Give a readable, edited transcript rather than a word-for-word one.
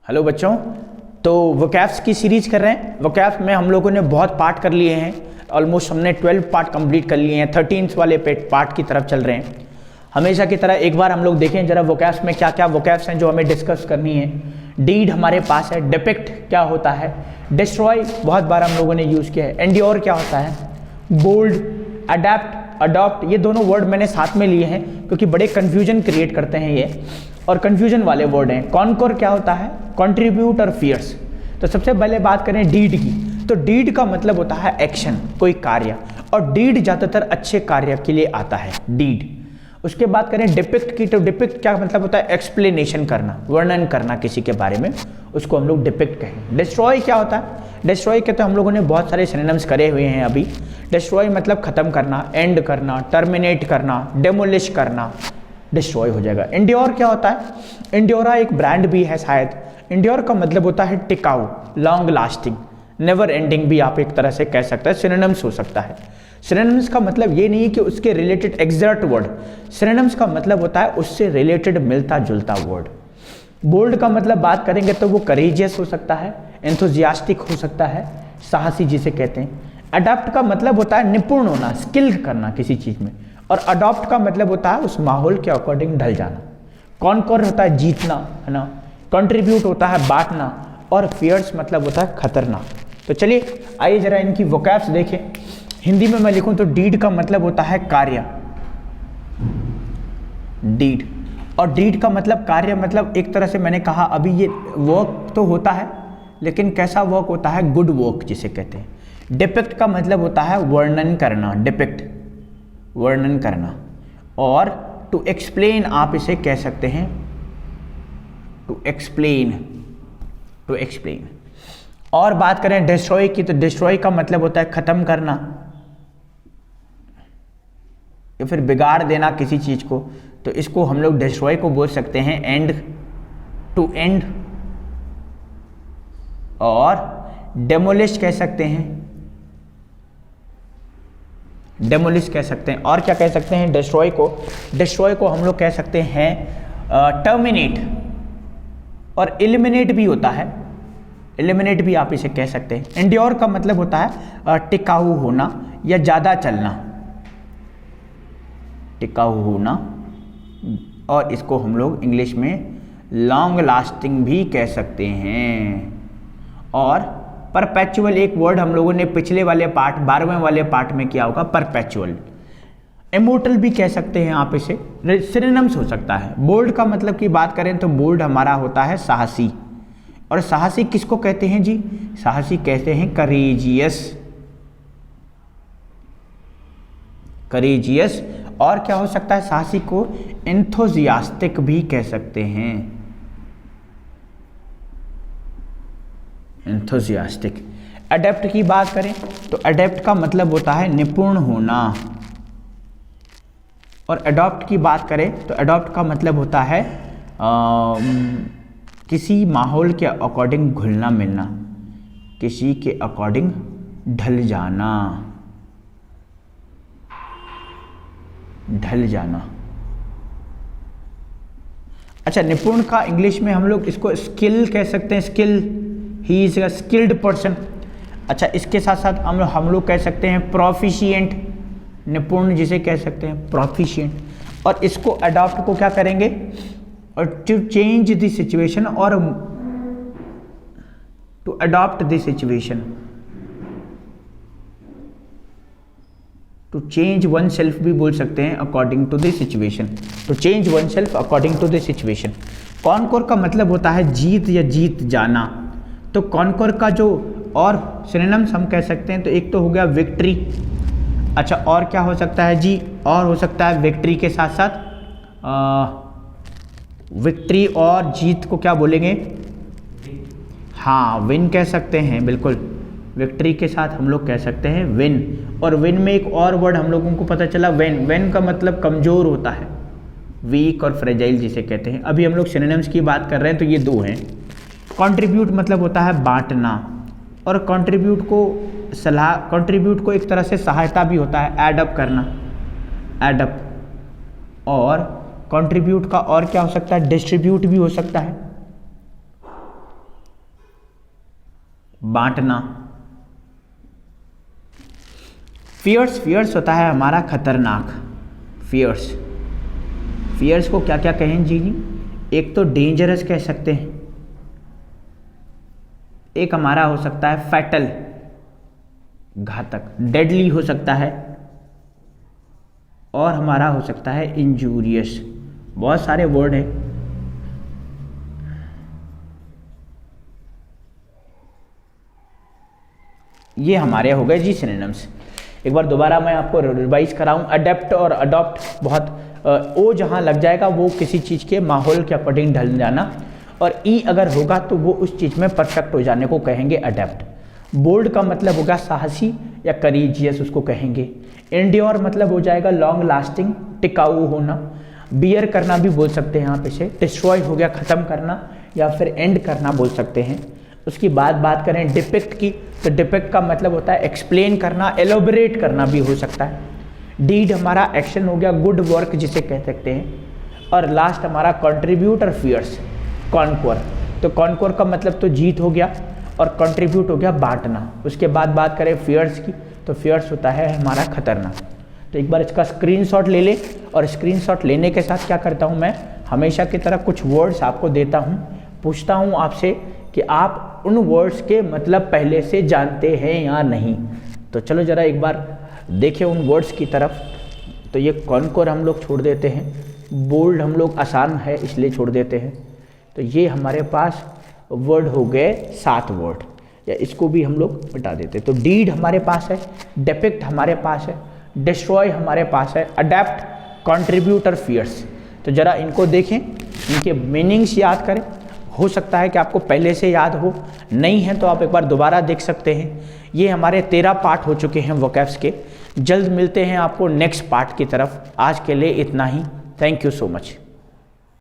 Hello बच्चों, तो vocabs की सीरीज कर रहे हैं। वोकैब्स में हम लोगों ने बहुत पार्ट कर लिए हैं। ऑलमोस्ट हमने 12 पार्ट कंप्लीट कर लिए हैं। 13 वाले पार्ट की तरफ चल रहे हैं। हमेशा की तरह एक बार हम लोग देखें जरा वोकैब्स में क्या क्या वोकैब्स हैं जो हमें डिस्कस करनी है। डीड हमारे पास है, डिपिक्ट क्या होता है, डिस्ट्रॉय बहुत बार हम लोगों ने यूज़ किया है, एंड्योर क्या होता है, बोल्ड, अडेप्ट, अडॉप्ट, ये दोनों वर्ड मैंने साथ में लिए हैं क्योंकि बड़े कन्फ्यूजन क्रिएट करते हैं ये, और कन्फ्यूजन वाले वर्ड हैं। कॉन्कोर क्या होता है, कॉन्ट्रीब्यूट और फियर्स। तो सबसे पहले बात करें डीड की, तो डीड का मतलब होता है एक्शन, कोई कार्य, और डीड ज़्यादातर अच्छे कार्य के लिए आता है, डीड। उसके बाद करें डिपिक्ट की, तो डिपिक्ट क्या मतलब होता है, एक्सप्लेनेशन करना, वर्णन करना किसी के बारे में, उसको हम लोग डिपिक्ट कहें। डिस्ट्रॉय क्या होता है, डिस्ट्रॉय के तो हम लोगों ने बहुत सारे सिनोनिम्स करे हुए हैं अभी। डिस्ट्रॉय मतलब खत्म करना, एंड करना, टर्मिनेट करना, डेमोलिश करना, डिस्ट्रॉय हो जाएगा। एंड्योर क्या होता है, एंड्योरा एक ब्रांड भी है शायद। एंड्योर का मतलब होता है टिकाऊ, लॉन्ग लास्टिंग, नेवर एंडिंग भी आप एक तरह से कह सकते हैं, सिनोनिम्स हो सकता है। सिनोनिम्स का मतलब ये नहीं कि उसके रिलेटेड एग्जैक्ट वर्ड, सिनोनिम्स का मतलब होता है उससे रिलेटेड मिलता जुलता वर्ड। बोल्ड का मतलब बात करेंगे तो वो करेजियस हो सकता है, एंथुजियास्टिक हो सकता है, साहसी जिसे कहते हैं। अडॉप्ट का मतलब होता है निपुण होना, स्किल करना किसी चीज़ में, और अडॉप्ट का मतलब होता है उस माहौल के अकॉर्डिंग ढल जाना। कॉन्कर होता है जीतना, है ना। कंट्रीब्यूट होता है बांटना, और फियर्स मतलब होता है खतरनाक। तो चलिए आइए जरा इनकी वोकैब्स देखें। हिंदी में मैं लिखूं तो डीड का मतलब होता है कार्य, डीड, और डीड का मतलब कार्य, मतलब एक तरह से मैंने कहा अभी ये वर्क तो होता है, लेकिन कैसा वर्क होता है, गुड वर्क जिसे कहते हैं। डिपिक्ट का मतलब होता है वर्णन करना, डिपिक्ट वर्णन करना, और टू एक्सप्लेन आप इसे कह सकते हैं, टू एक्सप्लेन, टू एक्सप्लेन। और बात करें डिस्ट्रॉय की, तो डिस्ट्रॉय का मतलब होता है खत्म करना या फिर बिगाड़ देना किसी चीज को, तो इसको हम लोग डिस्ट्रॉय को बोल सकते हैं एंड, टू एंड। और डेमोलिश कह सकते हैं, डेमोलिश कह सकते हैं। और क्या कह सकते हैं डिस्ट्रॉय को, डिस्ट्रॉय को हम लोग कह सकते हैं टर्मिनेट, और एलिमिनेट भी होता है, एलिमिनेट भी आप इसे कह सकते हैं। एंड्योर का मतलब होता है टिकाऊ होना या ज़्यादा चलना, टिकाऊ होना, और इसको हम लोग इंग्लिश में लॉन्ग लास्टिंग भी कह सकते हैं। और परपेचुअल एक वर्ड हम लोगों ने पिछले वाले पार्ट 12वें वाले पार्ट में किया होगा, परपेचुअल। इमोर्टल भी कह सकते हैं आप इसे, सिनोनिम्स हो सकता है। बोल्ड का मतलब की बात करें तो बोल्ड हमारा होता है साहसी, और साहसी किसको कहते हैं जी, साहसी कहते हैं करेजियस, करेजियस। और क्या हो सकता है साहसी को, एंथुजियास्टिक भी कह सकते हैं, एंथुजियास्टिक। अडेप्ट की बात करें तो अडेप्ट का मतलब होता है निपुण होना, और अडॉप्ट की बात करें तो अडॉप्ट का मतलब होता है किसी माहौल के अकॉर्डिंग घुलना मिलना, किसी के अकॉर्डिंग ढल जाना, ढल जाना। अच्छा, निपुण का इंग्लिश में हम लोग इसको स्किल कह सकते हैं, skill, he is a skilled person. अच्छा, इसके साथ साथ हम लोग कह सकते हैं प्रोफिशिएंट, निपुण जिसे कह सकते हैं प्रोफिशिएंट। और इसको अडॉप्ट को क्या करेंगे, और टू चेंज द सिचुएशन, और to adopt the situation, to change one self भी बोल सकते हैं according to the situation, to change one self according to the situation. कॉन्कोर का मतलब होता है जीत या जीत जाना। तो कॉन्कोर का जो और सिनोनिम्स हम कह सकते हैं, तो एक तो हो गया विक्ट्री। अच्छा, और क्या हो सकता है जी, और हो सकता है विक्ट्री के साथ साथ विक्ट्री और जीत को क्या बोलेंगे, हाँ विन कह सकते हैं, बिल्कुल। विक्ट्री के साथ हम लोग कह सकते हैं विन, और विन में एक और वर्ड हम लोगों को पता चला, वेन। वेन का मतलब कमज़ोर होता है, वीक और फ्रेजाइल जिसे कहते हैं। अभी हम लोग सिनोनिम्स की बात कर रहे हैं तो ये दो हैं। कंट्रीब्यूट मतलब होता है बांटना, और कंट्रीब्यूट को सलाह, कंट्रीब्यूट को एक तरह से सहायता भी होता है, एडअप करना, एडअप। और कंट्रीब्यूट का और क्या हो सकता है, डिस्ट्रीब्यूट भी हो सकता है, बांटना। फियर्स, फियर्स होता है हमारा खतरनाक। फियर्स, फियर्स को क्या क्या कहें जी? एक तो डेंजरस कह सकते हैं, एक हमारा हो सकता है फैटल, घातक, डेडली हो सकता है, और हमारा हो सकता है इंजूरियस। बहुत सारे वर्ड हैं। ये हमारे हो गए जी सिनोनिम्स। एक बार दोबारा मैं आपको रिवाइज कराऊं। अडेप्ट और अडॉप्ट, बहुत ओ जहां लग जाएगा वो किसी चीज़ के माहौल के अकॉर्डिंग ढल जाना, और ई अगर होगा तो वो उस चीज़ में परफेक्ट हो जाने को कहेंगे अडेप्ट। बोल्ड का मतलब होगा साहसी या करेजियस, उसको कहेंगे। एंड्योर मतलब हो जाएगा लॉन्ग लास्टिंग, टिकाऊ होना। बियर करना भी बोल सकते हैं यहाँ पे से। डिस्ट्रॉय हो गया ख़त्म करना, या फिर एंड करना बोल सकते हैं। उसकी बात करें डिपिक्ट की, तो डिपिक्ट का मतलब होता है एक्सप्लेन करना, एलोबरेट करना भी हो सकता है। डीड हमारा एक्शन हो गया, गुड वर्क जिसे कह सकते हैं। और लास्ट हमारा कंट्रीब्यूट और फियर्स, कॉन्क्वर। तो कॉन्क्वर का मतलब तो जीत हो गया, और कंट्रीब्यूट हो गया बांटना। उसके बाद बात करें फियर्स की, तो फियर्स होता है हमारा खतरनाक। तो एक बार इसका स्क्रीनशॉट ले ले, और स्क्रीनशॉट लेने के साथ क्या करता हूँ मैं, हमेशा की तरह कुछ वर्ड्स आपको देता हूँ, पूछता हूँ आपसे कि आप उन वर्ड्स के मतलब पहले से जानते हैं या नहीं। तो चलो ज़रा एक बार देखें उन वर्ड्स की तरफ। तो ये कॉन्क्वर हम लोग छोड़ देते हैं, बोल्ड हम लोग आसान है इसलिए छोड़ देते हैं। तो ये हमारे पास वर्ड हो गए 7 वर्ड, या इसको भी हम लोग मिटा देते हैं। तो डीड हमारे पास है, डिपिक्ट हमारे पास है, डिस्ट्रॉय हमारे पास है, अडेप्ट, कंट्रीब्यूट और फियर्स। तो ज़रा इनको देखें, इनके मीनिंग्स याद करें। हो सकता है कि आपको पहले से याद हो, नहीं है तो आप एक बार दोबारा देख सकते हैं। ये हमारे 13 पार्ट हो चुके हैं वोकैब्स के। जल्द मिलते हैं आपको नेक्स्ट पार्ट की तरफ। आज के लिए इतना ही। Thank you so much.